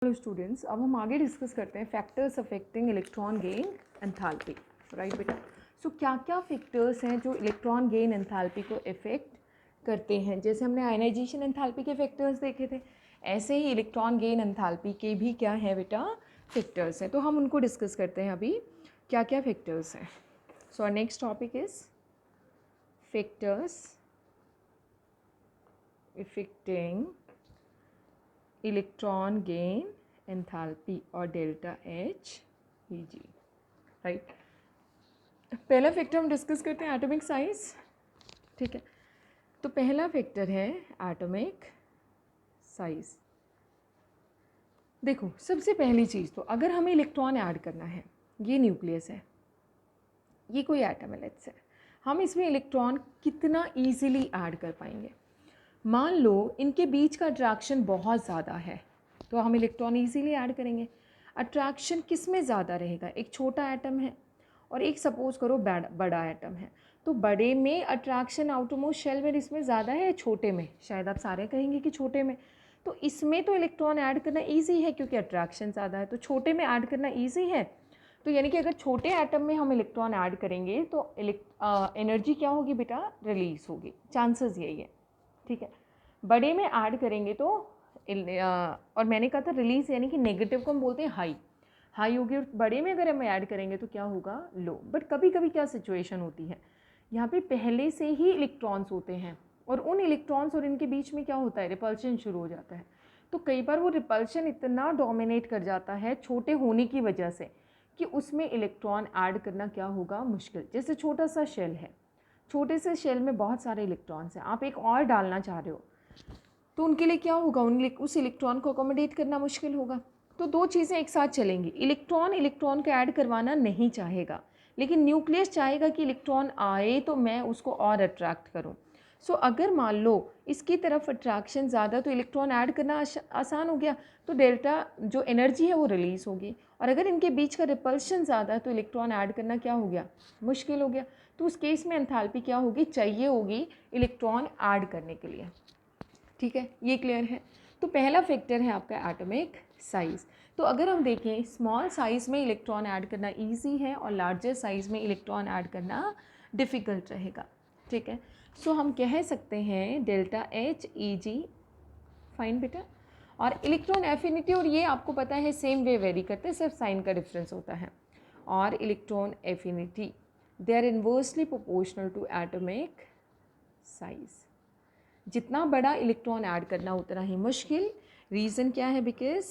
Hello students, अब हम आगे डिस्कस करते हैं factors affecting electron gain enthalpy. Right बेटा, सो क्या क्या फैक्टर्स हैं जो इलेक्ट्रॉन गेन एंथैल्पी को इफेक्ट करते हैं। जैसे हमने आयनाइजेशन एंथैल्पी के फैक्टर्स देखे थे, ऐसे ही इलेक्ट्रॉन गेन एंथैल्पी के भी क्या है बेटा, फैक्टर्स हैं। तो हम उनको डिस्कस करते हैं अभी, क्या क्या फैक्टर्स हैं। So our next topic is factors affecting electron gain enthalpy और delta H E G. Right, पहला फैक्टर हम डिस्कस करते हैं एटॉमिक साइज। ठीक है, तो पहला फैक्टर है एटॉमिक साइज। देखो, सबसे पहली चीज़ तो अगर हमें इलेक्ट्रॉन ऐड करना है, ये न्यूक्लियस है, ये कोई एटम है, लेट्स से हम इसमें इलेक्ट्रॉन कितना ईजिली ऐड कर पाएंगे। मान लो इनके बीच का अट्रैक्शन बहुत ज़्यादा है, तो हम इलेक्ट्रॉन इजीली ऐड करेंगे। अट्रैक्शन किस में ज़्यादा रहेगा, एक छोटा एटम है और एक सपोज करो बड़ा एटम है, तो बड़े में अट्रैक्शन आउटरमोस्ट शेल में इसमें ज़्यादा है, छोटे में, शायद आप सारे कहेंगे कि छोटे में। तो इसमें तो इलेक्ट्रॉन ऐड करना ईजी है क्योंकि अट्रैक्शन ज़्यादा है, तो छोटे में ऐड करना ईजी है। तो यानी कि अगर छोटे एटम में हम इलेक्ट्रॉन ऐड करेंगे तो एनर्जी क्या होगी बेटा, रिलीज होगी, चांसेस यही है। ठीक है, बड़े में ऐड करेंगे तो और मैंने कहा था रिलीज यानी कि नेगेटिव को हम बोलते हैं हाई होगी, और बड़े में अगर हम ऐड करेंगे तो क्या होगा, लो। बट कभी कभी क्या सिचुएशन होती है, यहाँ पे पहले से ही इलेक्ट्रॉन्स होते हैं और उन इलेक्ट्रॉन्स और इनके बीच में क्या होता है, रिपल्शन शुरू हो जाता है। तो कई बार वो रिपल्शन इतना डोमिनेट कर जाता है छोटे होने की वजह से कि उसमें इलेक्ट्रॉन ऐड करना क्या होगा, मुश्किल। जैसे छोटा सा शेल है, छोटे से शेल में बहुत सारे इलेक्ट्रॉन्स हैं, आप एक और डालना चाह रहे हो तो उनके लिए क्या होगा, उस इलेक्ट्रॉन को अकोमोडेट करना मुश्किल होगा। तो दो चीज़ें एक साथ चलेंगी, इलेक्ट्रॉन को ऐड करवाना नहीं चाहेगा, लेकिन न्यूक्लियस चाहेगा कि इलेक्ट्रॉन आए तो मैं उसको और अट्रैक्ट करूं। सो अगर मान लो इसकी तरफ अट्रैक्शन ज़्यादा, तो इलेक्ट्रॉन ऐड करना आसान हो गया, तो डेल्टा जो एनर्जी है वो रिलीज़ होगी। और अगर इनके बीच का रिपल्शन ज़्यादा है तो इलेक्ट्रॉन ऐड करना क्या हो गया, मुश्किल हो गया। तो उस केस में एंथैल्पी क्या होगी, चाहिए होगी इलेक्ट्रॉन ऐड करने के लिए। ठीक है, ये क्लियर है। तो पहला फैक्टर है आपका एटॉमिक साइज़। तो अगर हम देखें, स्मॉल साइज़ में इलेक्ट्रॉन ऐड करना इजी है और लार्जर साइज़ में इलेक्ट्रॉन ऐड करना डिफ़िकल्ट रहेगा। ठीक है, सो हम कह सकते हैं डेल्टा एच ई जी, फाइन बेटा। और इलेक्ट्रॉन एफिनिटी, और ये आपको पता है सेम वे वेरी करते हैं, सिर्फ साइन का डिफरेंस होता है। और electron affinity they are inversely proportional to atomic size. जितना बड़ा इलेक्ट्रॉन ऐड करना उतना ही मुश्किल। रीज़न क्या है, बिकॉज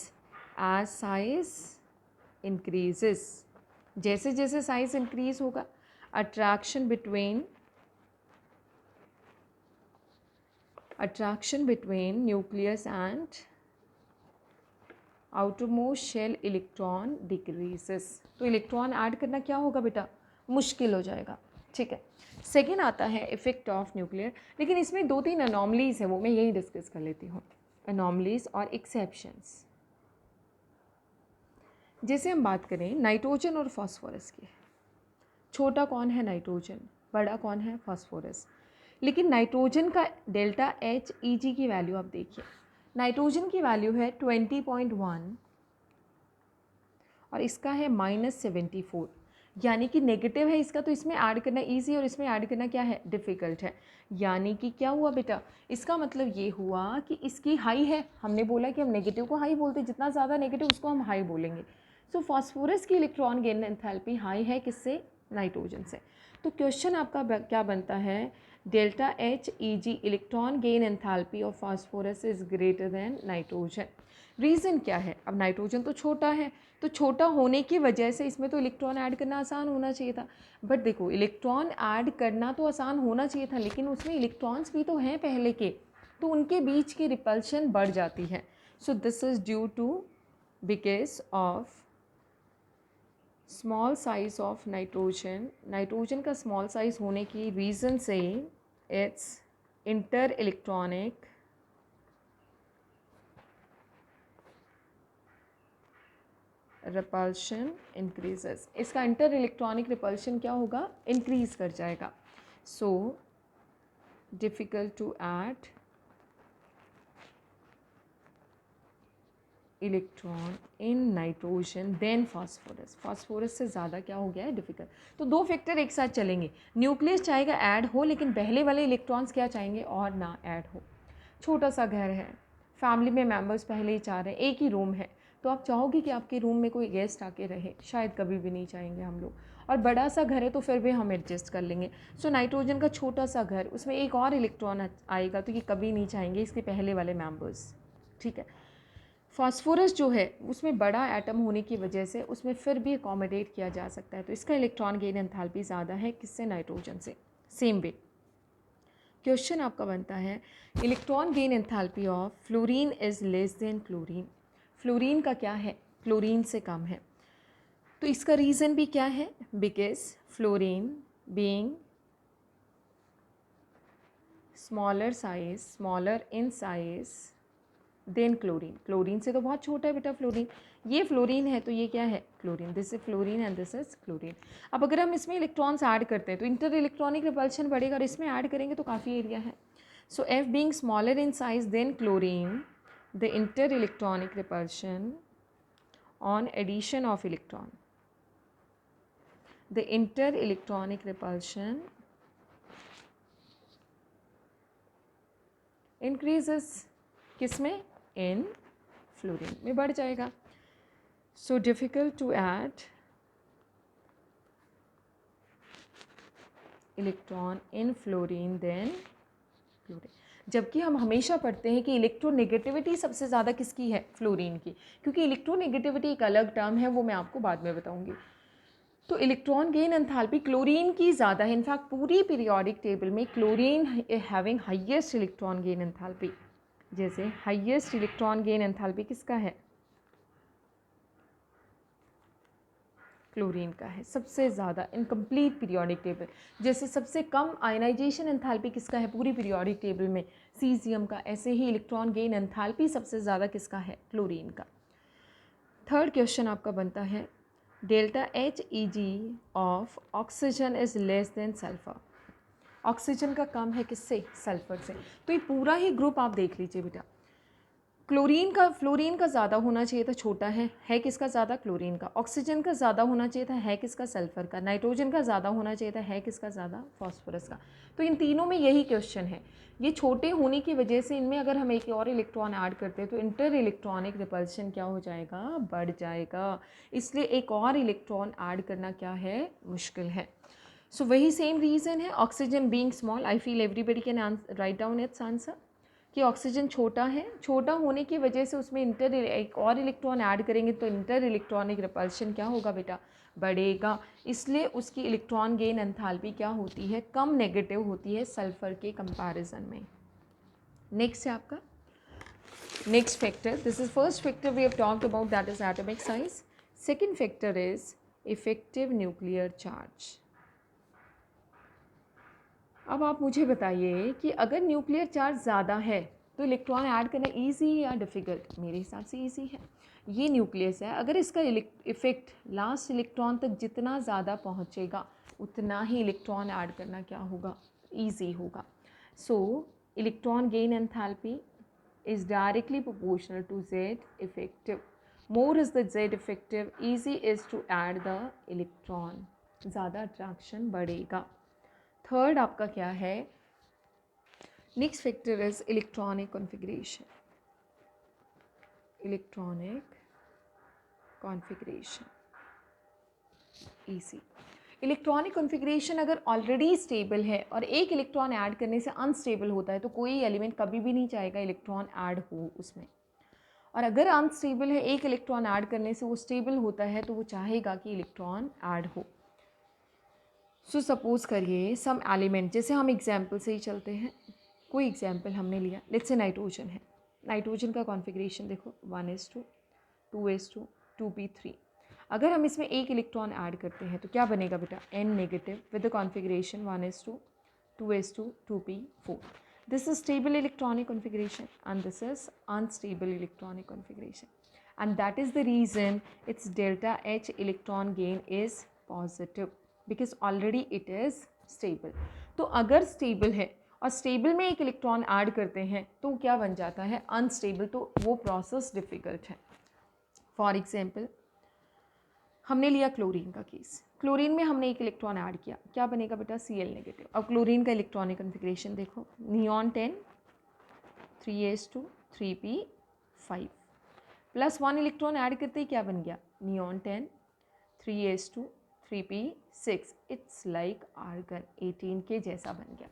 एज साइज इंक्रीजेस, जैसे जैसे साइज इंक्रीज होगा attraction between nucleus and outermost shell electron decreases. तो इलेक्ट्रॉन ऐड करना क्या होगा बेटा, मुश्किल हो जाएगा। ठीक है, सेकेंड आता है इफेक्ट ऑफ न्यूक्लियर, लेकिन इसमें दो तीन अनॉमलीज है, वो मैं यही डिस्कस कर लेती हूँ, अनॉमलीज और एक्सेप्शंस। जैसे हम बात करें नाइट्रोजन और फास्फोरस की, छोटा कौन है, नाइट्रोजन, बड़ा कौन है, फास्फोरस। लेकिन नाइट्रोजन का डेल्टा एच ई जी की वैल्यू आप देखिए, नाइट्रोजन की वैल्यू है 20.1 और इसका है -74, यानी कि नेगेटिव है इसका, तो इसमें ऐड करना इजी और इसमें ऐड करना क्या है, डिफ़िकल्ट है। यानी कि क्या हुआ बेटा, इसका मतलब ये हुआ कि इसकी हाई है, हमने बोला कि हम नेगेटिव को हाई बोलते हैं, जितना ज़्यादा नेगेटिव उसको हम हाई बोलेंगे। सो फास्फोरस की इलेक्ट्रॉन गेन एंथैल्पी हाई है, किससे, नाइट्रोजन से। तो क्वेश्चन आपका क्या बनता है, delta H E G electron gain enthalpy of phosphorus is greater than nitrogen. Reason क्या है, अब नाइट्रोजन तो छोटा है, तो छोटा होने की वजह से इसमें तो इलेक्ट्रॉन ऐड करना आसान होना चाहिए था। बट देखो, इलेक्ट्रॉन ऐड करना तो आसान होना चाहिए था, लेकिन उसमें इलेक्ट्रॉन्स भी तो हैं पहले के, तो उनके बीच की रिपल्शन बढ़ जाती है। So this is due to because of small size of nitrogen का स्मॉल साइज होने की रीज़न से its inter electronic repulsion increases. इसका इंटर इलेक्ट्रॉनिक रिपल्शन क्या होगा, इंक्रीज कर जाएगा। So difficult to add electron in nitrogen than phosphorus. Phosphorus से ज़्यादा क्या हो गया है, डिफिकल्ट। तो दो फैक्टर एक साथ चलेंगे, न्यूक्लियस चाहेगा ऐड हो, लेकिन पहले वाले इलेक्ट्रॉन्स क्या चाहेंगे, और ना ऐड हो। छोटा सा घर है, फैमिली में मेम्बर्स पहले ही चाह रहे हैं, एक ही रूम है, तो आप चाहोगे कि आपके रूम में कोई गेस्ट आके रहे, शायद कभी भी नहीं चाहेंगे हम लोग। और बड़ा सा घर है तो फिर भी हम एडजस्ट कर लेंगे। सो नाइट्रोजन का छोटा सा घर, उसमें एक और इलेक्ट्रॉन आएगा तो ये कभी नहीं चाहेंगे इसके पहले वाले मेम्बर्स, ठीक है। फास्फोरस जो है उसमें बड़ा एटम होने की वजह से उसमें फिर भी अकोमोडेट किया जा सकता है, तो इसका इलेक्ट्रॉन गेन एंथैल्पी ज़्यादा है किससे, नाइट्रोजन से। सेम वे क्वेश्चन आपका बनता है, electron gain enthalpy of fluorine is less than chlorine. Fluorine का क्या है, क्लोरीन से कम है। तो इसका रीज़न भी क्या है, because fluorine being smaller size, smaller in size than chlorine. Chlorine से तो बहुत छोटा है बेटा फ्लोरीन, ये फ्लोरीन है तो ये क्या है, chlorine. This is fluorine and this is chlorine. अब अगर हम इसमें इलेक्ट्रॉन्स ऐड करते हैं तो इंटर इलेक्ट्रॉनिक रिपल्शन बढ़ेगा, और इसमें ऐड करेंगे तो काफ़ी एरिया है। So F being smaller in size than chlorine, the inter electronic repulsion on addition of electron, the inter electronic repulsion increases किसमें, इन फ्लोरीन में बढ़ जाएगा। So difficult to add electron in fluorine than chlorine. जबकि हम हमेशा पढ़ते हैं कि इलेक्ट्रोनेगेटिविटी सबसे ज़्यादा किसकी है, फ्लोरीन की, क्योंकि इलेक्ट्रोनेगेटिविटी एक अलग टर्म है, वो मैं आपको बाद में बताऊंगी। तो इलेक्ट्रॉन गेन एंथैल्पी क्लोरीन की ज़्यादा है, इनफैक्ट पूरी पीरियोडिक टेबल में chlorine having highest electron gain enthalpy. जैसे हाईएस्ट इलेक्ट्रॉन गेन एंथैल्पी किसका है, क्लोरीन का है सबसे ज़्यादा इन कंप्लीट पीरियोडिक टेबल। जैसे सबसे कम आयनाइजेशन एंथैल्पी किसका है पूरी पीरियोडिक टेबल में, सीजियम का, ऐसे ही इलेक्ट्रॉन गेन एंथैल्पी सबसे ज़्यादा किसका है, क्लोरीन का। थर्ड क्वेश्चन आपका बनता है, delta H E G of oxygen is less than sulphur. Oxygen का कम है किससे, सल्फर से। तो ये पूरा ही ग्रुप आप देख लीजिए बेटा, क्लोरीन का फ्लोरीन का ज़्यादा होना चाहिए था, छोटा है किसका ज़्यादा, क्लोरीन का। ऑक्सीजन का ज़्यादा होना चाहिए था, है किसका, सल्फर का। नाइट्रोजन का ज़्यादा होना चाहिए था, है किसका ज़्यादा, फॉस्फोरस का। तो इन तीनों में यही क्वेश्चन है, ये छोटे होने की वजह से इनमें अगर हम एक और इलेक्ट्रॉन ऐड करते हैं तो इंटर इलेक्ट्रॉनिक रिपल्शन क्या हो जाएगा, बढ़ जाएगा। इसलिए एक और इलेक्ट्रॉन ऐड करना क्या है, मुश्किल है। सो वही सेम रीज़न है, oxygen being small, I feel everybody can write down it's answer, कि ऑक्सीजन छोटा है, छोटा होने की वजह से उसमें एक और इलेक्ट्रॉन ऐड करेंगे तो इंटर इलेक्ट्रॉनिक रिपल्शन क्या होगा बेटा, बढ़ेगा। इसलिए उसकी इलेक्ट्रॉन गेन एंथैल्पी क्या होती है, कम नेगेटिव होती है सल्फर के कंपैरिजन में। नेक्स्ट है आपका next factor, this is first factor we have talked about, that is atomic size. Second factor is effective nuclear charge. अब आप मुझे बताइए कि अगर न्यूक्लियर चार्ज ज़्यादा है तो इलेक्ट्रॉन ऐड करना इजी या डिफ़िकल्ट, मेरे हिसाब से इजी है। ये न्यूक्लियस है, अगर इसका इफ़ेक्ट लास्ट इलेक्ट्रॉन तक जितना ज़्यादा पहुँचेगा उतना ही इलेक्ट्रॉन ऐड करना क्या होगा, ईजी होगा। सो electron gain enthalpy is directly proportional to Z effective. More is the Z effective, easy is to add the electron, ज़्यादा अट्रैक्शन बढ़ेगा। थर्ड आपका क्या है, next factor is electronic configuration. Electronic configuration easy. Electronic configuration अगर already stable है और एक electron add करने से अनस्टेबल होता है तो कोई एलिमेंट कभी भी नहीं चाहेगा इलेक्ट्रॉन ऐड हो उसमें। और अगर अनस्टेबल है, एक इलेक्ट्रॉन ऐड करने से वो स्टेबल होता है तो वो चाहेगा कि इलेक्ट्रॉन ऐड हो। सो सपोज करिए सम एलिमेंट, जैसे हम एग्जाम्पल से ही चलते हैं, कोई एग्जाम्पल हमने लिया, लेट्स से नाइट्रोजन है। नाइट्रोजन का कॉन्फ़िगरेशन देखो 1s2 2s2 2p3। अगर हम इसमें एक इलेक्ट्रॉन ऐड करते हैं तो क्या बनेगा बेटा, n negative with the configuration 1s2 2s2 2p4। This is stable electronic configuration and this is unstable electronic configuration, and that is the reason it's delta H electron gain is positive because already it is stable. तो अगर stable है और stable में एक electron add करते हैं तो क्या बन जाता है, अनस्टेबल, तो वो प्रोसेस डिफ़िकल्ट है। फॉर एग्जाम्पल हमने लिया क्लोरीन का केस, क्लोरीन में हमने एक इलेक्ट्रॉन ऐड किया, क्या बनेगा बेटा Cl नेगेटिव। अब क्लोरीन का इलेक्ट्रॉनिक कन्फिग्रेशन देखो, neon 10 3s2 3p5 plus 1 electron add करते ही क्या बन गया, neon 10 3s2 3p6, it's like argon 18 के जैसा बन गया।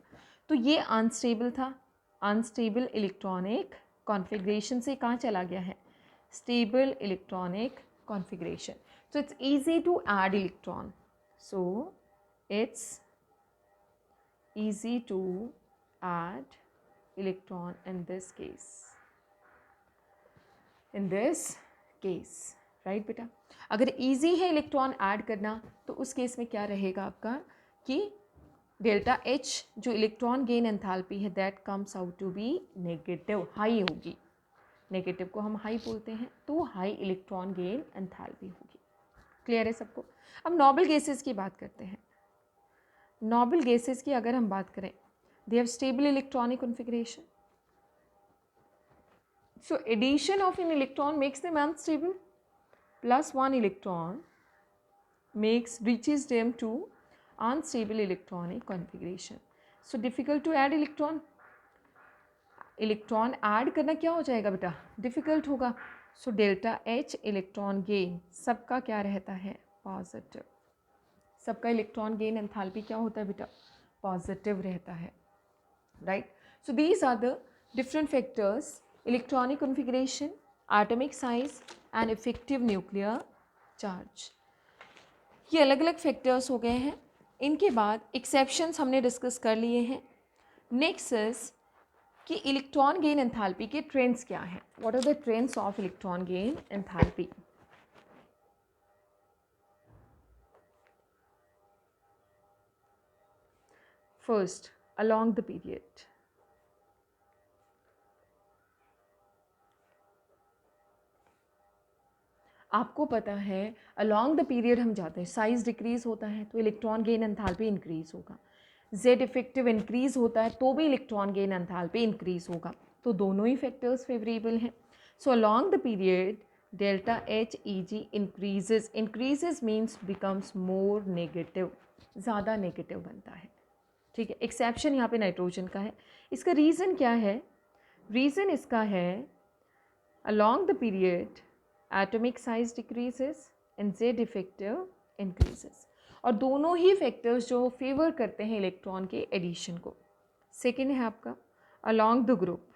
तो ये अनस्टेबल था, अनस्टेबल इलेक्ट्रॉनिक कॉन्फ़िगरेशन से कहाँ चला गया है, stable electronic configuration. So it's easy to add electron. So it's easy to add electron in this case. In this case, right बेटा? अगर easy है इलेक्ट्रॉन ऐड करना तो उस केस में क्या रहेगा आपका कि डेल्टा H जो इलेक्ट्रॉन गेन एंथैल्पी है that comes out to be negative, high होगी। नेगेटिव को हम हाई बोलते हैं, तो हाई इलेक्ट्रॉन गेन एंथैल्पी होगी। क्लियर है सबको। अब नोबल गैसेस की बात करते हैं। नोबल गैसेस की अगर हम बात करें, they have stable electronic configuration, so addition of an electron makes them unstable, plus 1 electron reaches them to unstable electronic configuration. So difficult to add electron. Electron add करना क्या हो जाएगा बेटा, डिफ़िकल्ट होगा। So delta H electron gain सबका क्या रहता है, पॉजिटिव। सबका इलेक्ट्रॉन गेन एंथैल्पी क्या होता है बेटा, पॉजिटिव रहता है, right. So these are the different factors, electronic configuration, atomic size and effective nuclear charge. ये अलग अलग फैक्टर्स हो गए हैं। इनके बाद एक्सेप्शंस हमने डिस्कस कर लिए हैं। नेक्स्ट इज कि इलेक्ट्रॉन गेन एंथैल्पी के ट्रेंड्स क्या हैं, what are the trends of electron gain enthalpy. First, along the period, आपको पता है अलोंग द पीरियड हम जाते हैं, साइज डिक्रीज होता है तो इलेक्ट्रॉन गेन एंथैल्पी इंक्रीज होगा, जेड इफेक्टिव इंक्रीज होता है तो भी इलेक्ट्रॉन गेन एंथैल्पी इंक्रीज होगा, तो दोनों ही फैक्टर्स फेवरेबल हैं। So along the period delta H E G increases, increases means becomes more negative, ज़्यादा नेगेटिव बनता है, ठीक है। एक्सेप्शन यहाँ पे नाइट्रोजन का है। इसका रीज़न क्या है, रीज़न इसका है along the period atomic size decreases and Z effective increases, और दोनों ही फैक्टर्स जो फेवर करते हैं इलेक्ट्रॉन के एडिशन को। सेकेंड है आपका along the group,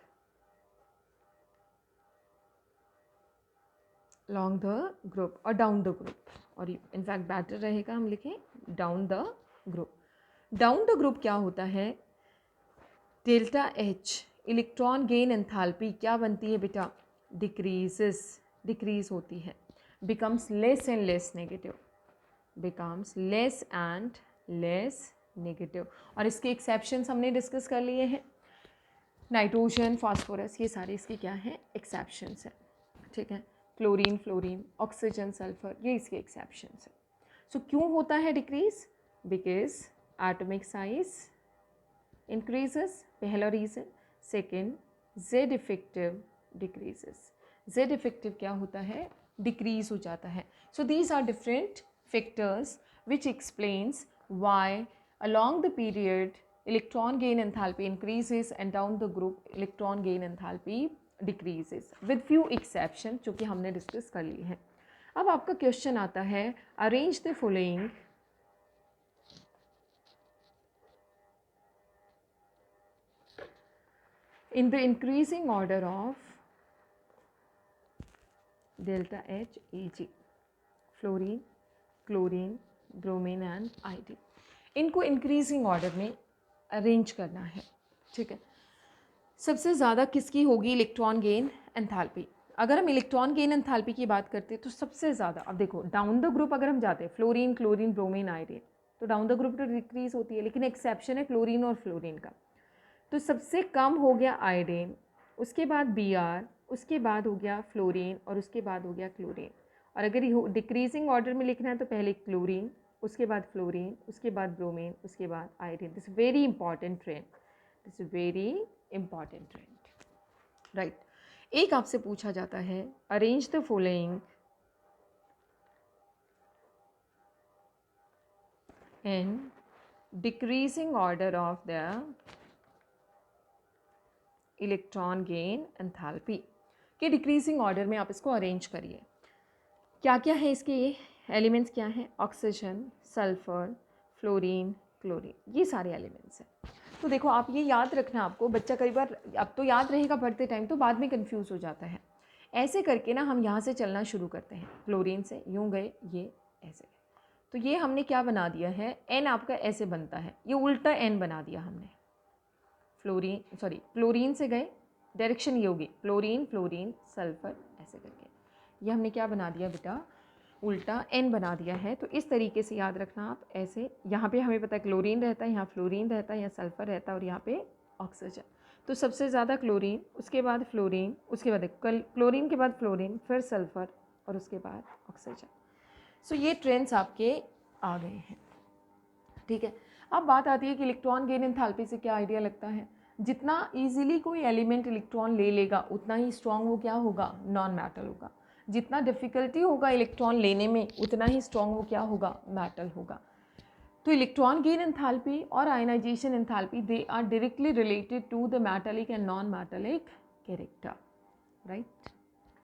along the group और डाउन द ग्रुप, और इनफैक्ट बेटर रहेगा हम लिखें down the group. Down the group क्या होता है, delta H electron gain enthalpy क्या बनती है बेटा, डिक्रीज होती है, becomes less and less negative, becomes less and less negative. और इसके एक्सेप्शंस हमने डिस्कस कर लिए हैं, नाइट्रोजन, फास्फोरस, ये सारे इसके क्या हैं, एक्सेप्शंस हैं, ठीक है। क्लोरीन, फ्लोरीन, ऑक्सीजन, सल्फर, ये इसके एक्सेप्शंस हैं। सो क्यों होता है decrease, because atomic size increases, पहला reason. Second, Z effective decreases, Z effective क्या होता है, डिक्रीज हो जाता है। So these are different factors which explains why along the period electron gain enthalpy increases and down the group electron gain enthalpy decreases with few exception जो कि हमने discuss कर ली है। अब आपका क्वेश्चन आता है, arrange the following in the increasing order of delta H E G, fluorine, chlorine, bromine and iodine, इनको इंक्रीजिंग ऑर्डर में अरेंज करना है, ठीक है। सबसे ज़्यादा किसकी होगी इलेक्ट्रॉन गेन एंथैल्पी। अगर हम इलेक्ट्रॉन गेन एंथैल्पी की बात करते हैं तो सबसे ज़्यादा, अब देखो डाउन द ग्रुप अगर हम जाते हैं, फ्लोरीन, क्लोरीन, ब्रोमीन, आयोडीन, तो डाउन द ग्रुप तो डिक्रीज होती है, लेकिन एक्सेप्शन है क्लोरीन और फ्लोरीन का। तो सबसे कम हो गया आयोडीन, उसके बाद Br, उसके बाद हो गया फ्लोरीन और उसके बाद हो गया क्लोरीन। और अगर डिक्रीजिंग ऑर्डर में लिखना है तो पहले क्लोरीन, उसके बाद फ्लोरीन, उसके बाद ब्रोमीन, उसके बाद iodine. This very important trend, this very important trend, right. एक आपसे पूछा जाता है, arrange the following in decreasing order of the electron gain enthalpy के डिक्रीजिंग ऑर्डर में आप इसको अरेंज करिए। क्या क्या है इसके ये एलिमेंट्स क्या हैं? ऑक्सीजन, सल्फर, फ्लोरीन, क्लोरीन, ये सारे एलिमेंट्स हैं। तो देखो आप ये याद रखना, आपको बच्चा कई बार अब तो याद रहेगा पढ़ते टाइम, तो बाद में कंफ्यूज हो जाता है। ऐसे करके ना हम यहाँ से चलना शुरू करते हैं, फ्लोरीन से यूँ गए, ये ऐसे। तो ये हमने क्या बना दिया है, एन आपका ऐसे बनता है, ये उल्टा एन बना दिया हमने। क्लोरीन से गए, डायरेक्शन ये होगी फ्लोरीन फ्लोरीन सल्फर, ऐसे करके ये हमने क्या बना दिया बेटा, उल्टा एन बना दिया है। तो इस तरीके से याद रखना आप, ऐसे यहाँ पे हमें पता है क्लोरीन रहता है, यहाँ फ्लोरीन रहता है, यहाँ सल्फर रहता है और यहाँ पे ऑक्सीजन। तो सबसे ज़्यादा क्लोरीन, उसके बाद फ्लोरीन, उसके बाद क्लोरीन के बाद फ्लोरीन, फिर सल्फर और उसके बाद ऑक्सीजन। सो ये ट्रेंड्स आपके आ गए हैं, ठीक है। अब बात आती है कि इलेक्ट्रॉन गेन एंथैल्पी से क्या आइडिया लगता है। जितना इजीली कोई एलिमेंट इलेक्ट्रॉन ले लेगा उतना ही स्ट्रॉन्ग वो क्या होगा, नॉन मेटल होगा। जितना डिफ़िकल्टी होगा इलेक्ट्रॉन लेने में उतना ही स्ट्रॉन्ग वो क्या होगा, मेटल होगा। तो इलेक्ट्रॉन गेन एंथैल्पी और ionization enthalpy they are directly related to the metallic and non metallic character, right.